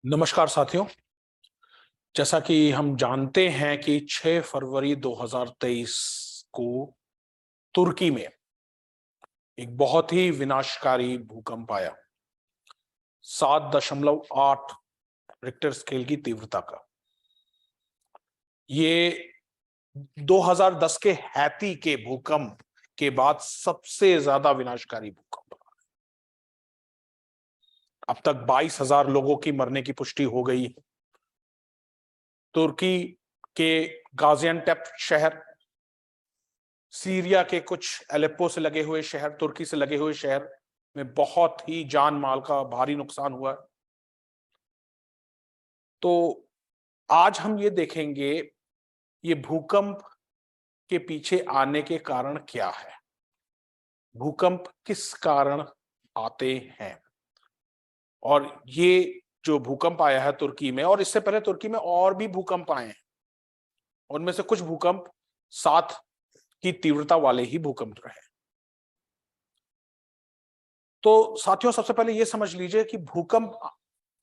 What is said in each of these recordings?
नमस्कार साथियों। जैसा कि हम जानते हैं कि 6 फरवरी 2023 को तुर्की में एक बहुत ही विनाशकारी भूकंप आया। 7.8 रिक्टर स्केल की तीव्रता का। ये 2010 के हैती के भूकंप के बाद सबसे ज्यादा विनाशकारी भूकंप। अब तक 22,000 लोगों की मरने की पुष्टि हो गई। तुर्की के गाजियान्टेप शहर, सीरिया के कुछ एलेप्पो से लगे हुए शहर, तुर्की से लगे हुए शहर में बहुत ही जान माल का भारी नुकसान हुआ। तो आज हम ये देखेंगे ये भूकंप के पीछे आने के कारण क्या है, भूकंप किस कारण आते हैं। और ये जो भूकंप आया है तुर्की में, और इससे पहले तुर्की में और भी भूकंप आए हैं, उनमें से कुछ भूकंप 7 की तीव्रता वाले ही भूकंप रहे। तो साथियों, सबसे पहले यह समझ लीजिए कि भूकंप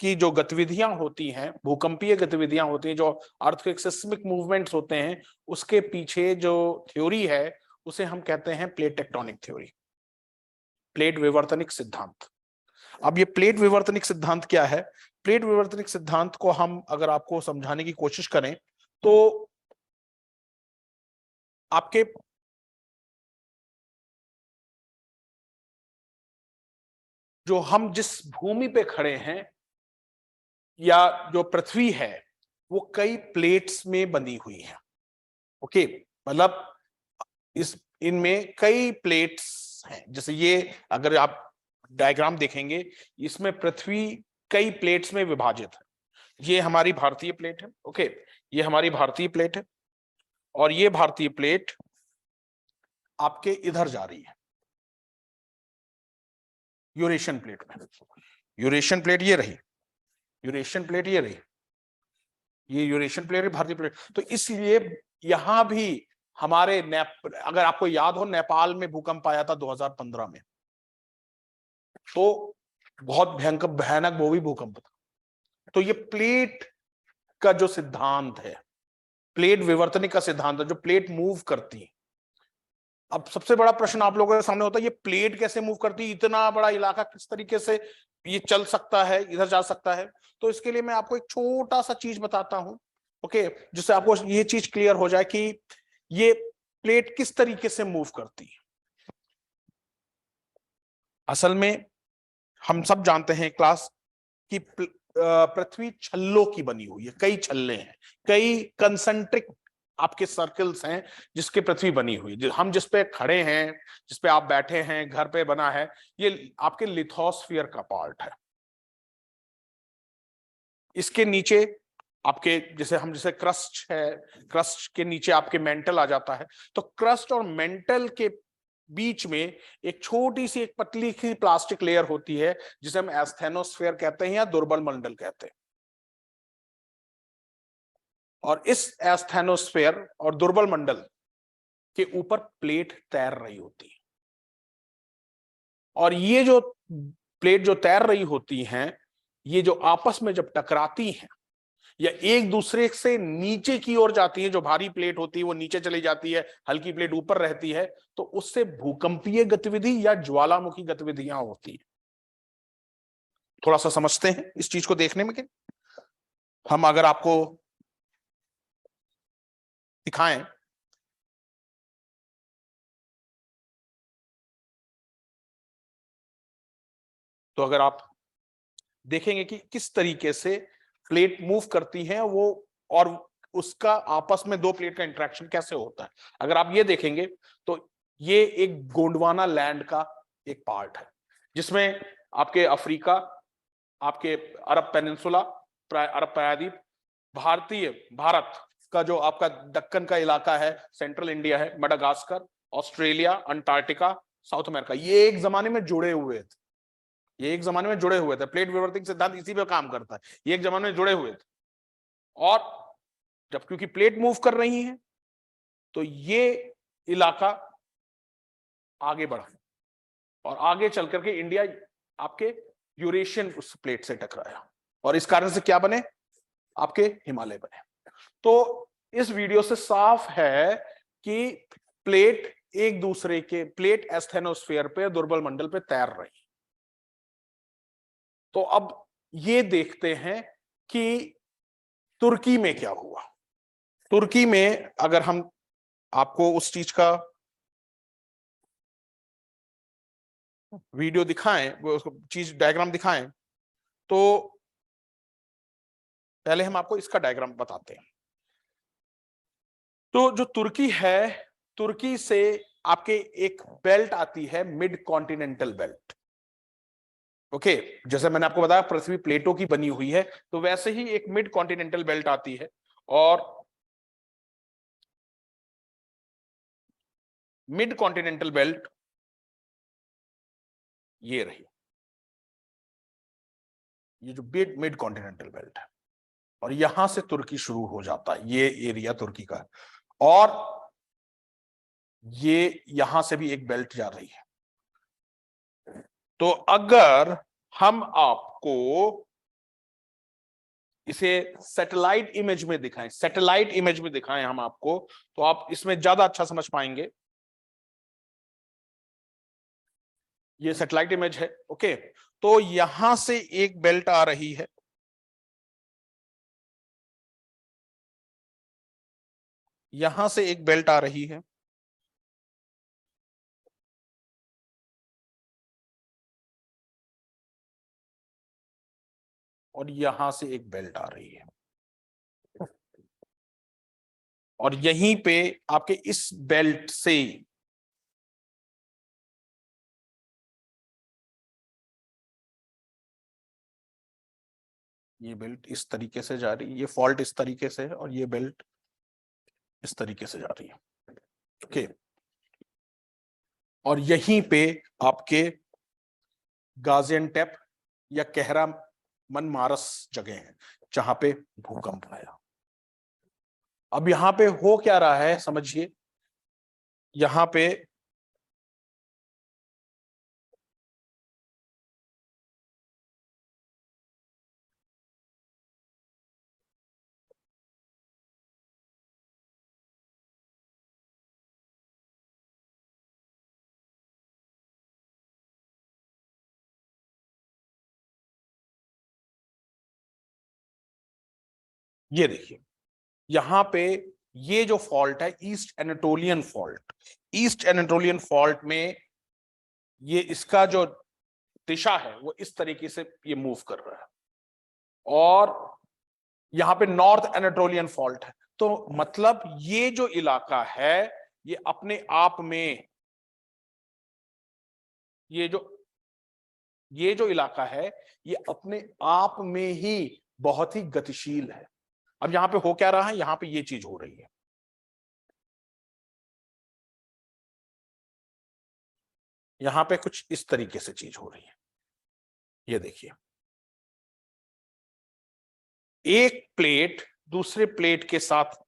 की जो गतिविधियां होती हैं, भूकंपीय गतिविधियां होती हैं, जो अर्थक्वेक सिस्मिक मूवमेंट्स होते हैं, उसके पीछे जो थ्योरी है उसे हम कहते हैं प्लेट टेक्टोनिक थ्योरी, प्लेट विवर्तनिक सिद्धांत। अब ये प्लेट विवर्तनिक सिद्धांत क्या है? प्लेट विवर्तनिक सिद्धांत को हम अगर आपको समझाने की कोशिश करें तो आपके जो हम जिस भूमि पे खड़े हैं या जो पृथ्वी है वो कई प्लेट्स में बनी हुई है। ओके, मतलब इस इनमें कई प्लेट्स हैं। जैसे ये अगर आप डायग्राम देखेंगे, इसमें पृथ्वी कई प्लेट्स में विभाजित है। ये हमारी भारतीय प्लेट है। ओके, ये हमारी भारतीय प्लेट है और ये भारतीय प्लेट आपके इधर जा रही है यूरेशियन प्लेट में। यूरेशियन प्लेट ये रही, यूरेशियन प्लेट ये रही, ये यूरेशियन प्लेट है, भारतीय प्लेट। तो इसलिए यहां भी हमारे अगर आपको याद हो, नेपाल में भूकंप आया था 2015 में, तो बहुत भयंकर भयानक वो भी भूकंप था। तो ये प्लेट का जो सिद्धांत है, प्लेट विवर्तनिक का सिद्धांत है, जो प्लेट मूव करती है। अब सबसे बड़ा प्रश्न आप लोगों के सामने होता है, ये प्लेट कैसे मूव करती है, इतना बड़ा इलाका किस तरीके से ये चल सकता है, इधर जा सकता है। तो इसके लिए मैं आपको एक छोटा सा चीज बताता हूं, ओके, जिससे आपको ये चीज क्लियर हो जाए कि ये प्लेट किस तरीके से मूव करती है। असल में हम सब जानते हैं क्लास कि पृथ्वी छल्लों की बनी हुई है, कई छल्ले हैं, कई कंसेंट्रिक आपके सर्कल्स हैं जिसके पृथ्वी बनी हुई है। हम जिस पे खड़े हैं, जिस पे आप बैठे हैं, घर पे बना है, ये आपके लिथोस्फीयर का पार्ट है। इसके नीचे आपके जैसे क्रस्ट है, क्रस्ट के नीचे आपके मेंटल आ जाता है। तो क्रस्ट और मेंटल के बीच में एक छोटी सी एक पतली सी प्लास्टिक लेयर होती है जिसे हम एस्थेनोस्फेयर कहते हैं या दुर्बल मंडल कहते हैं। और इस एस्थेनोस्फेयर और दुर्बल मंडल के ऊपर प्लेट तैर रही होती है। और ये जो प्लेट जो तैर रही होती हैं, ये जो आपस में जब टकराती हैं या एक दूसरे से नीचे की ओर जाती है, जो भारी प्लेट होती है वो नीचे चली जाती है, हल्की प्लेट ऊपर रहती है, तो उससे भूकंपीय गतिविधि या ज्वालामुखी गतिविधियां होती है। थोड़ा सा समझते हैं इस चीज को देखने में कि हम अगर आपको दिखाएं तो अगर आप देखेंगे कि किस तरीके से प्लेट मूव करती है वो, और उसका आपस में दो प्लेट का इंटरेक्शन कैसे होता है। अगर आप ये देखेंगे तो ये एक गोंडवाना लैंड का एक पार्ट है जिसमें आपके अफ्रीका, आपके अरब पेनिनसुला, अरब प्रायद्वीप, भारत का जो आपका दक्कन का इलाका है, सेंट्रल इंडिया है, Madagascar, Australia, Antarctica, south America, ये एक जमाने में जुड़े हुए थे। ये एक जमाने में जुड़े हुए थे। प्लेट विवर्तनिक सिद्धांत इसी पे काम करता है। ये एक जमाने में जुड़े हुए थे, और जब क्योंकि प्लेट मूव कर रही है तो ये इलाका आगे बढ़ा और आगे चल करके इंडिया आपके यूरेशियन उस प्लेट से टकराया। और इस कारण से क्या बने, आपके हिमालय बने। तो इस वीडियो से साफ है कि प्लेट एक दूसरे के, प्लेट एस्थेनोस्फीयर पे, दुर्बल मंडल पे तैर रही। तो अब ये देखते हैं कि तुर्की में क्या हुआ। तुर्की में अगर हम आपको उस चीज का वीडियो दिखाएं, वो चीज डायग्राम दिखाएं, तो पहले हम आपको इसका डायग्राम बताते हैं। तो जो तुर्की है, तुर्की से आपके एक बेल्ट आती है, मिड कॉन्टिनेंटल बेल्ट। ओके, जैसे मैंने आपको बताया पृथ्वी प्लेटों की बनी हुई है, तो वैसे ही एक मिड कॉन्टिनेंटल बेल्ट आती है। और मिड कॉन्टिनेंटल बेल्ट ये रही, ये जो मिड कॉन्टिनेंटल बेल्ट है, और यहां से तुर्की शुरू हो जाता है, ये एरिया तुर्की का है। और ये यहां से भी एक बेल्ट जा रही है। तो अगर हम आपको इसे सैटेलाइट इमेज में दिखाएं, सैटेलाइट इमेज में दिखाएं हम आपको, तो आप इसमें ज्यादा अच्छा समझ पाएंगे। ये सैटेलाइट इमेज है। ओके, तो यहां से एक बेल्ट आ रही है, यहां से एक बेल्ट आ रही है, और यहां से एक बेल्ट आ रही है। और यहीं पे आपके इस बेल्ट से ये बेल्ट इस तरीके से जा रही है, ये फॉल्ट इस तरीके से है, और ये बेल्ट इस तरीके से जा रही है। ओके, और यहीं पे आपके गाजियान्टेप या कहरामन मारस जगह है जहां पे भूकंप आया। अब यहां पे हो क्या रहा है समझिए, यहां पे ये देखिए, यहां पे ये जो फॉल्ट है east Anatolian fault, east Anatolian fault में ये इसका जो दिशा है वो इस तरीके से ये मूव कर रहा है। और यहां पे नॉर्थ एनाटोलियन फॉल्ट है। तो मतलब ये जो इलाका है ये अपने आप में, ये जो ये जो इलाका है ये अपने आप में ही बहुत ही गतिशील है। अब यहां पे हो क्या रहा है, यहां पे ये चीज हो रही है, यहां पे कुछ इस तरीके से चीज हो रही है। ये देखिए, एक प्लेट दूसरे प्लेट के साथ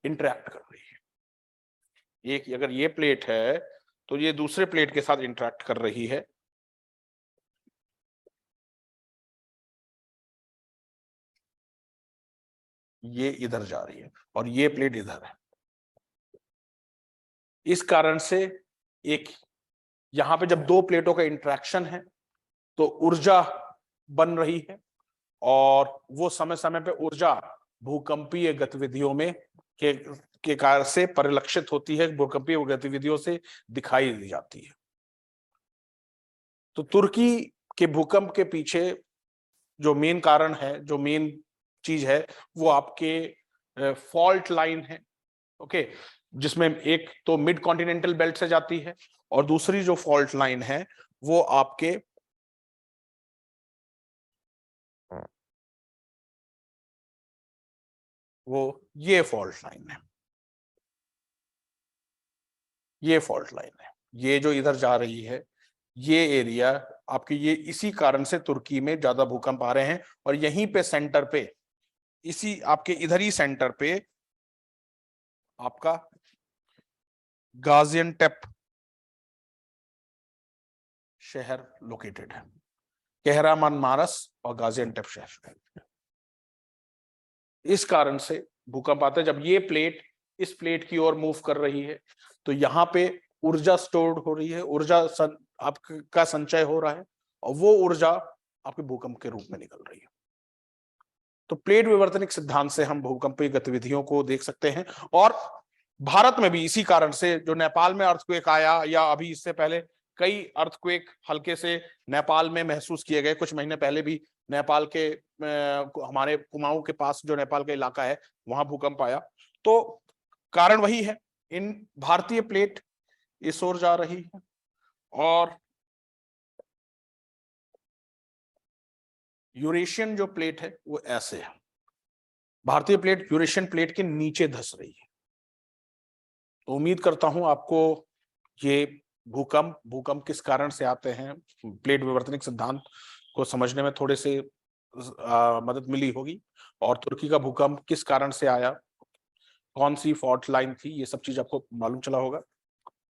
इंटरेक्ट कर रही है। एक अगर ये प्लेट है तो ये दूसरे प्लेट के साथ इंटरेक्ट कर रही है। ये इधर जा रही है और ये प्लेट इधर है। इस कारण से एक यहां पे जब दो प्लेटों का इंटरेक्शन है तो ऊर्जा बन रही है, और वो समय समय पे ऊर्जा भूकंपीय गतिविधियों में के कारण से परिलक्षित होती है, भूकंपीय गतिविधियों से दिखाई दी जाती है। तो तुर्की के भूकंप के पीछे जो मेन कारण है, जो मेन चीज है, वो आपके फॉल्ट लाइन है। ओके, जिसमें एक तो मिड कॉन्टिनेंटल बेल्ट से जाती है, और दूसरी जो फॉल्ट लाइन है वो आपके वो ये फॉल्ट लाइन है, ये फॉल्ट लाइन है, ये जो इधर जा रही है, ये एरिया आपके, ये इसी कारण से तुर्की में ज्यादा भूकंप आ रहे हैं। और यहीं पे सेंटर पे, इसी आपके इधर ही सेंटर पे आपका गाजियान्टेप शहर लोकेटेड है। कहरामान मानस और गाजियान्टेप शहर। इस कारण से भूकंप आता है। जब ये प्लेट इस प्लेट की ओर मूव कर रही है तो यहाँ पे ऊर्जा स्टोर्ड हो रही है, ऊर्जा आपका संचय हो रहा है और वो ऊर्जा आपके भूकंप के रूप में निकल रही है। तो प्लेट विवर्तनिक सिद्धांत से हम भूकंपीय गतिविधियों को देख सकते हैं। और भारत में भी इसी कारण से जो नेपाल में अर्थक्वेक आया या अभी इससे पहले कई अर्थक्वेक हल्के से नेपाल में महसूस किए गए, कुछ महीने पहले भी नेपाल के हमारे कुमाऊं के पास जो नेपाल का इलाका है वहां भूकंप आया। तो कारण वही है, इन भारतीय प्लेट इस ओर जा रही है और यूरेशियन जो प्लेट है वो ऐसे है। भारतीय प्लेट यूरेशियन प्लेट के नीचे धंस रही है। तो उम्मीद करता हूं आपको ये भूकंप किस कारण से आते हैं, प्लेट विवर्तनिक सिद्धांत को समझने में थोड़े से मदद मिली होगी। और तुर्की का भूकंप किस कारण से आया, कौन सी फॉल्ट लाइन थी, ये सब चीज आपको मालूम चला होगा।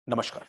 नमस्कार।